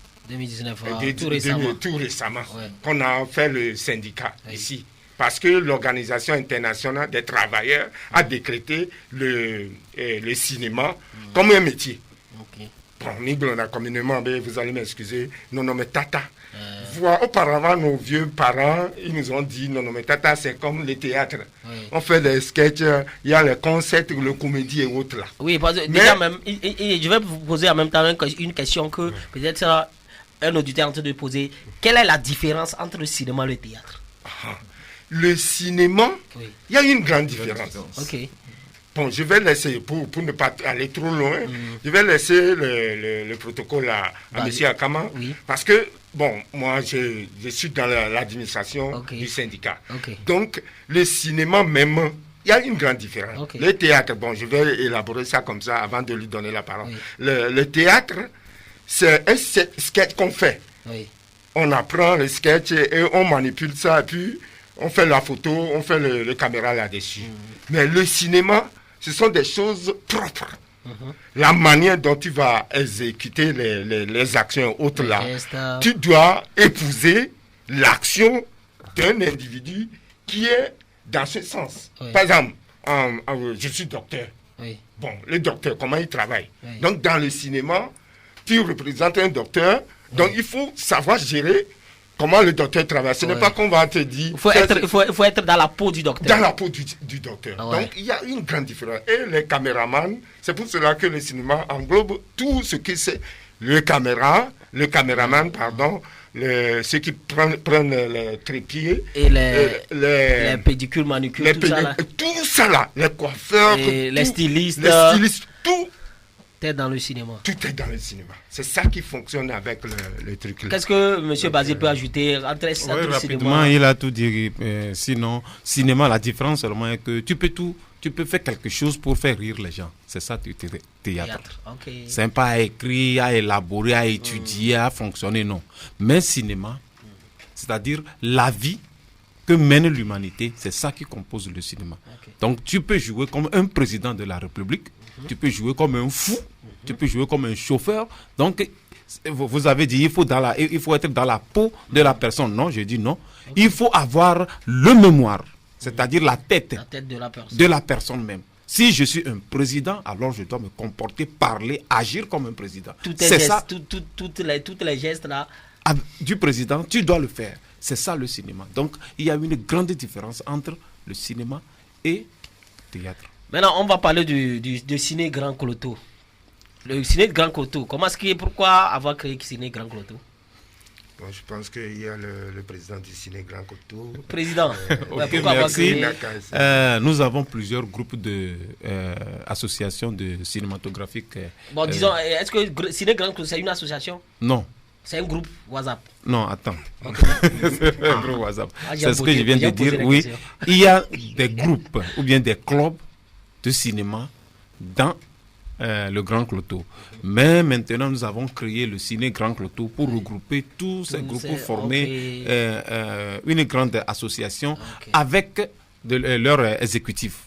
Tout récemment. Qu'on a fait le syndicat ici. Parce que l'Organisation internationale des travailleurs a décrété le cinéma comme un métier. Bon, nous, communément, vous allez m'excuser, non, mais tata. Auparavant, nos vieux parents, ils nous ont dit, non, mais tata, c'est comme le théâtre. On fait des sketchs, il y a les concerts, le comédie et autres là. Oui, parce que déjà même, je vais vous poser en même temps une question que peut-être un auditeur est en train de poser. Quelle est la différence entre le cinéma et le théâtre? Le cinéma, il y a une grande différence. Ok. Bon, je vais laisser, pour ne pas aller trop loin, je vais laisser le protocole à M. Akama, parce que, bon, moi, je suis dans l'administration du syndicat. Donc, le cinéma même, il y a une grande différence. Le théâtre, bon, je vais élaborer ça comme ça avant de lui donner la parole. Le théâtre, c'est un sketch qu'on fait. On apprend le sketch et on manipule ça, et puis on fait la photo, on fait le caméra là-dessus. Mais le cinéma, ce sont des choses propres. La manière dont tu vas exécuter les actions autres là, tu dois épouser l'action d'un individu qui est dans ce sens. Par exemple, je suis docteur. Bon, le docteur, comment il travaille? Donc, dans le cinéma, tu représentes un docteur, donc il faut savoir gérer comment le docteur travaille. Ce n'est pas qu'on va te dire... Il faut être dans la peau du docteur. Dans la peau du docteur. Donc, il y a une grande différence. Et les caméramans, c'est pour cela que le cinéma englobe tout ce qui c'est le caméraman, pardon, ceux qui prennent les trépieds. Et les pédicules, manucules, tout ça là. Les coiffeurs. Et les stylistes. Tout. Tout est dans le cinéma. Tout est dans le cinéma. C'est ça qui fonctionne avec le truc là. Qu'est-ce que M. Basile peut ajouter entre rapidement, cinéma? Il a tout dit. Sinon, cinéma, la différence seulement est que tu peux faire quelque chose pour faire rire les gens. C'est ça, théâtre. Okay. C'est pas à écrire, à élaborer, à étudier, à fonctionner, non. Mais cinéma, c'est-à-dire la vie que mène l'humanité, c'est ça qui compose le cinéma. Donc tu peux jouer comme un président de la République, tu peux jouer comme un fou, tu peux jouer comme un chauffeur. Donc vous avez dit il faut être dans la peau de la personne. Non, je dis non. Il faut avoir le mémoire, c'est-à-dire la tête de la personne même. Si je suis un président, alors je dois me comporter, parler, agir comme un président. C'est ça. Toutes les gestes là. Du président, tu dois le faire. C'est ça le cinéma. Donc, il y a une grande différence entre le cinéma et le théâtre. Maintenant, on va parler du ciné Grand Cloto. Le ciné Grand Cloto, pourquoi avoir créé le ciné Grand Cloto? Bon, je pense qu'il y a le président du ciné Grand Cloto. Président, merci. Nous avons plusieurs groupes d'associations de cinématographiques. Bon, disons, est-ce que ciné Grand Cloto, c'est une association? Non. C'est un groupe WhatsApp? Non, attends. C'est un groupe WhatsApp. C'est ce que je viens de dire. Oui, il y a des groupes ou bien des clubs de cinéma dans le Grand Cloto. Mais maintenant, nous avons créé le ciné Grand Cloto pour regrouper tous ces groupes, pour former une grande association avec leur exécutif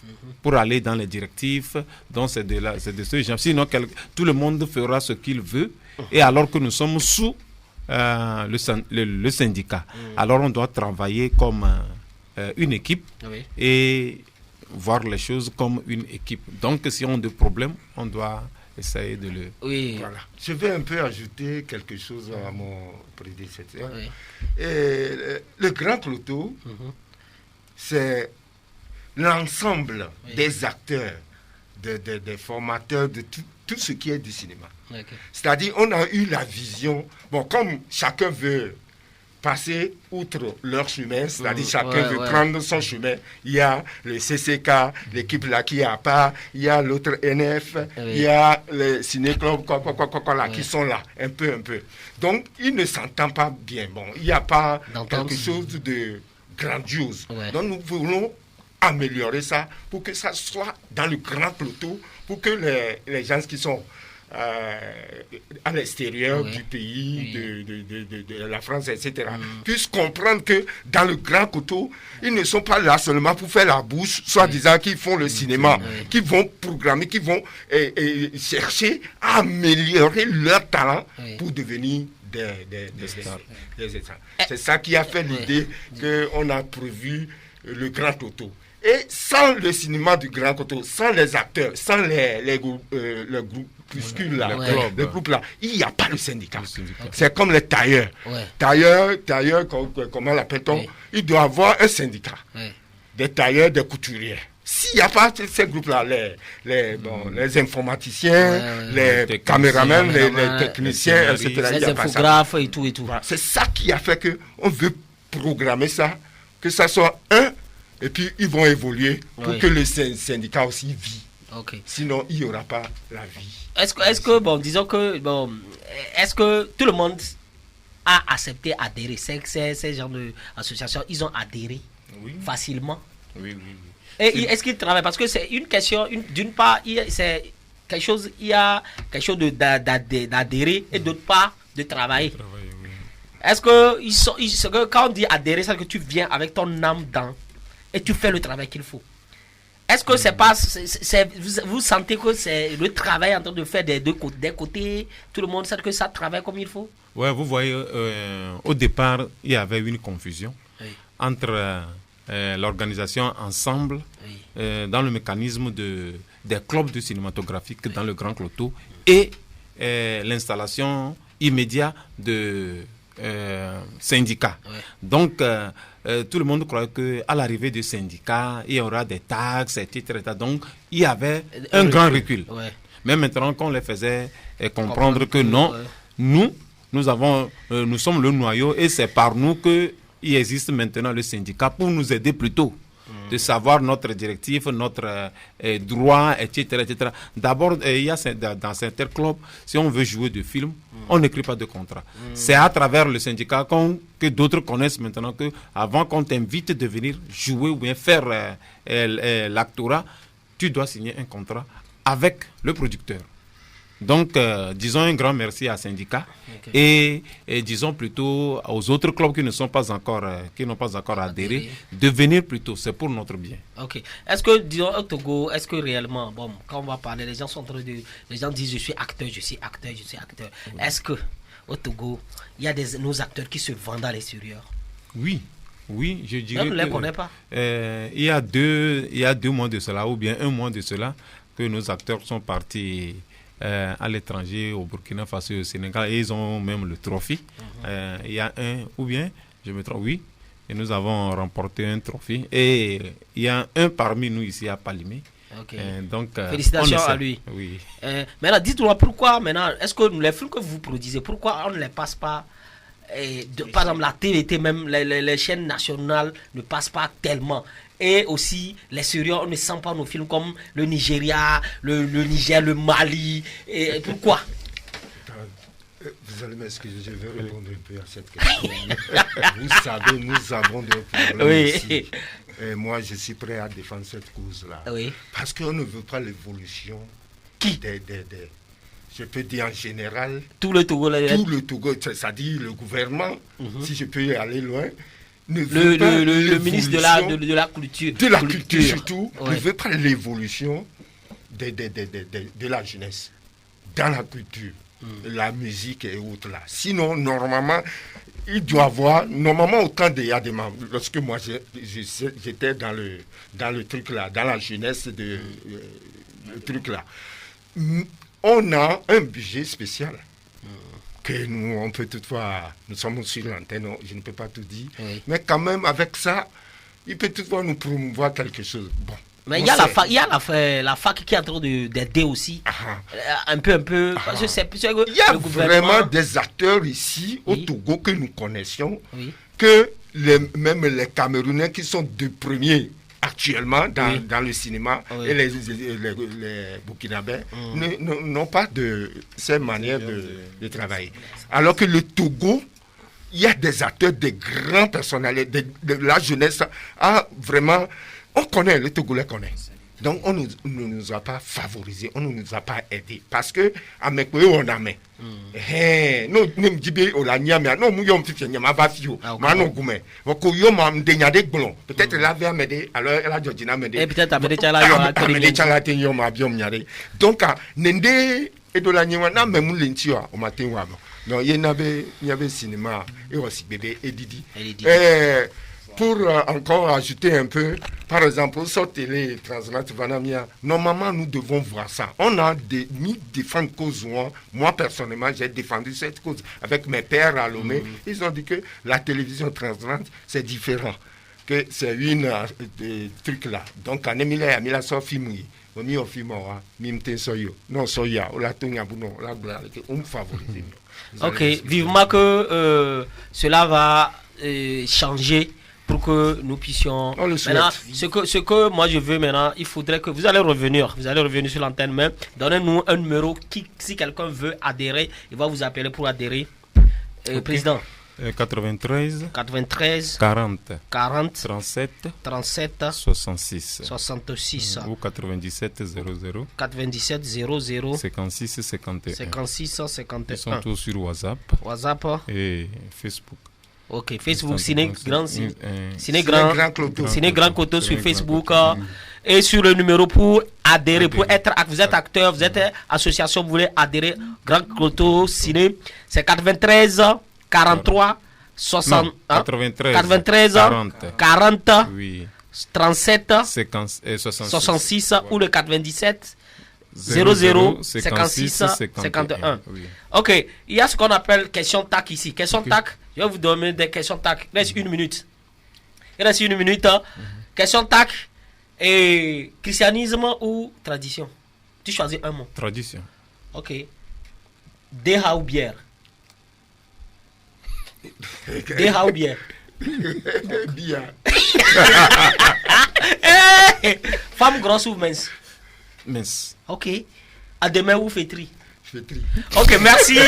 pour aller dans les directives. Donc c'est de ce genre. Sinon, tout le monde fera ce qu'il veut. Et alors que nous sommes sous le syndicat, alors on doit travailler comme une équipe et voir les choses comme une équipe. Donc si on a des problèmes, on doit essayer de le... Voilà. Je vais un peu ajouter quelque chose à mon prédécesseur. Et le Grand Cloto, c'est l'ensemble des acteurs, des formateurs, de tout ce qui est du cinéma. C'est-à-dire, on a eu la vision, comme chacun veut passer outre leur chemin, c'est-à-dire chacun veut prendre son chemin. Il y a le CCK, l'équipe là qui est à part, il y a l'autre NF, il y a les ciné-clubs qui sont là, un peu. Donc, ils ne s'entendent pas bien. Bon, il n'y a pas quelque chose de grandiose. Donc, nous voulons améliorer ça pour que ça soit dans le Grand Cloto, pour que les gens qui sont à l'extérieur du pays, de la France, etc., puissent comprendre que dans le Grand Cloto, ils ne sont pas là seulement pour faire la bouche, soi-disant qu'ils font le cinéma, qui vont programmer, qui vont chercher à améliorer leur talent pour devenir des stars. C'est ça qui a fait l'idée qu'on a prévu le Grand Cloto. Et sans le cinéma du Grand Cloto, sans les acteurs, sans le groupuscule là, le groupe là, il n'y a pas le syndicat. C'est comme les tailleurs. Tailleurs, comment l'appelle-t-on? Il doit avoir un syndicat. Des tailleurs, des couturiers. S'il n'y a pas ces groupes-là, les informaticiens, les caméramans, les techniciens, etc., les infographes et tout. C'est ça qui a fait qu'on veut programmer ça, que ça soit et puis ils vont évoluer pour que le syndicat aussi vit. Sinon, il n'y aura pas la vie. Est-ce que tout le monde a accepté adhérer? Ces genres d'associations, ils ont adhéré facilement? Oui. Et est-ce qu'ils travaillent? Parce que c'est une question, d'une part, c'est quelque chose, il y a quelque chose d'adhérer et d'autre part, de travailler. Est-ce que quand on dit adhérer, c'est que tu viens avec ton âme dans et tu fais le travail qu'il faut? Est-ce que c'est pas, vous sentez que c'est le travail en train de faire des côtés, tout le monde sait que ça travaille comme il faut? Ouais, vous voyez, au départ, il y avait une confusion entre l'organisation ensemble dans le mécanisme des clubs de cinématographique dans le Grand Cloto et l'installation immédiate de syndicats. Donc, tout le monde croyait qu'à l'arrivée du syndicat, il y aura des taxes, etc. Donc, il y avait un grand recul. Mais maintenant, qu'on les faisait comprendre que non, nous sommes le noyau et c'est par nous qu'il existe maintenant le syndicat pour nous aider plutôt de savoir notre directive, notre droit, etc., etc. D'abord, il y a dans certains clubs, si on veut jouer de films, on n'écrit pas de contrat. C'est à travers le syndicat que d'autres connaissent maintenant que avant qu'on t'invite de venir jouer ou bien faire l'actorat, tu dois signer un contrat avec le producteur. Donc, disons un grand merci à syndicat et disons plutôt aux autres clubs qui n'ont pas encore adhéré de venir plutôt. C'est pour notre bien. Ok. Est-ce que, disons, au Togo, est-ce que réellement, bon, quand on va parler, les gens disent je suis acteur. Est-ce que au Togo, il y a nos acteurs qui se vendent à l'extérieur? Oui, je dirais. On ne les connaît pas. Il y a 2 mois de cela, ou bien 1 mois de cela, que nos acteurs sont partis à l'étranger, au Burkina Faso et au Sénégal, et ils ont même le trophée. Il y a ou bien, je me trompe, oui, et nous avons remporté un trophée. Et il y a un parmi nous ici à Palimé. Donc, félicitations à lui. Oui. Maintenant, dites-moi pourquoi, est-ce que les films que vous produisez, pourquoi on ne les passe pas par exemple, la TVT, même les chaînes nationales ne passent pas tellement. Et aussi, les Syriens, on ne sent pas nos films comme le Nigeria, le Niger, le Mali. Et pourquoi? Vous allez m'excuser, je vais répondre un peu à cette question. Vous savez, nous avons des problèmes ici. Et moi, je suis prêt à défendre cette cause-là. Parce qu'on ne veut pas l'évolution je peux dire en général, tout le Togo, c'est-à-dire le gouvernement, si je peux y aller loin, le ministre de la culture. De la culture surtout, ne veut pas l'évolution de la jeunesse dans la culture, la musique et autres là. Sinon, normalement, il doit avoir, autant il y a des membres. Lorsque moi j'étais dans le truc là, dans la jeunesse le truc là, on a un budget spécial que nous sommes sur l'antenne, je ne peux pas tout dire, mais quand même avec ça, il peut toutefois nous promouvoir quelque chose. Bon. Mais il y a la fac qui est en train d'aider aussi, un peu, parce que il y a vraiment des acteurs ici au Togo que nous connaissions, que même les Camerounais qui sont de premiers actuellement dans le cinéma et les Burkinabés n'ont pas de cette manière de travailler. Alors que le Togo, il y a des acteurs, des grands personnalités, de la jeunesse, vraiment, on connaît, le Togolais connaît. Donc on ne nous a pas favorisés, on ne nous a pas aidés. Parce que, à mes pays, on a mis. Non, nous disons, on a mis, non, nous avons fait, nous avons fait, nous avons fait, nous avons fait, peut-être elle avait aidé, alors elle a dit, et peut-être aidé, donc, Nende et de la Niwana, même nous l'intio, au matin, non, il y avait cinéma, et aussi bébé et Didi. Pour encore ajouter un peu, par exemple, sur télé Transnet Vanamia, normalement nous devons voir ça. On a mis défendre cause, moi personnellement j'ai défendu cette cause avec mes pères à Lomé. Ils ont dit que la télévision Transnet c'est différent, que c'est une truc là. Donc en Emilia a mis la Sophie on favorise. Ok, vivement que cela va changer pour que nous puissions. Maintenant, ce que moi je veux maintenant, il faudrait que vous allez revenir sur l'antenne même. Donnez-nous un numéro si quelqu'un veut adhérer, il va vous appeler pour adhérer. Président. 93 40 37 66 ou 97 00 56 51. Ils sont tous sur WhatsApp et Facebook. Ok, Facebook, Ciné Grand Coteau sur Facebook. Et sur le numéro pour adhérer, vous êtes acteur, vous êtes association, vous voulez adhérer, Grand Coteau Ciné, c'est 93 43 60 93 40 37 66 ou le 97 00 56 51. Ok, il y a ce qu'on appelle question tac ici. Question tac, je vais vous donner des questions tac. Il reste une minute. Question tac. Et christianisme ou tradition? Tu choisis un mot. Tradition. Ok. Deha ou bière? Deha ou bière? Bière. Femme grosse ou mince? Mince. Ok. À demain ou fétri? Fétri. Ok, merci.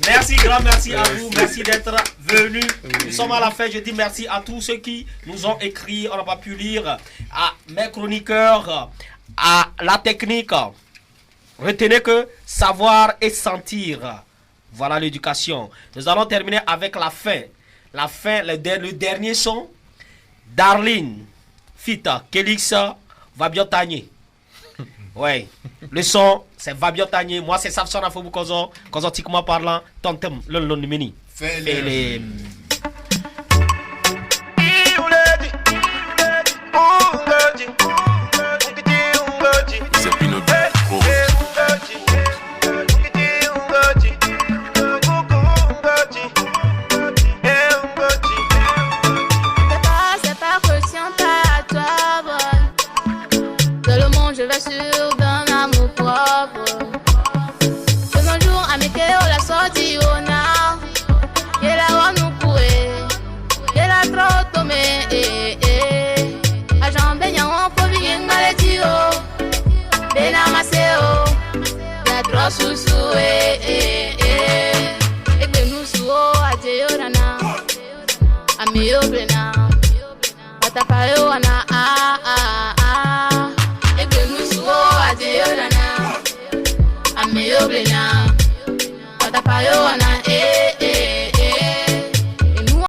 Merci, grand merci à vous. Merci d'être venus. Nous sommes à la fin. Je dis merci à tous ceux qui nous ont écrit. On n'a pas pu lire. À mes chroniqueurs. À la technique. Retenez que savoir et sentir. Voilà l'éducation. Nous allons terminer avec la fin. La fin, le dernier son. Darlene, Fita, Kelix, Vabion Tagné. Ouais, le son, c'est Vabion Tagné. Moi, c'est Safson Afobou Kozo, Kozotiquement parlant, Tontem, le Lonimini. Fais-les. Je vais sur d'un amour propre. De nos jours à Météo, la sortie au nord. Et là où nous courir. Et là trop tombé. A jambe y'en faut bien aller dire. Ben amaseo. La trop sous et que nous sous à Diorana. A mio blena. Patapayo ana Adeolana, I'm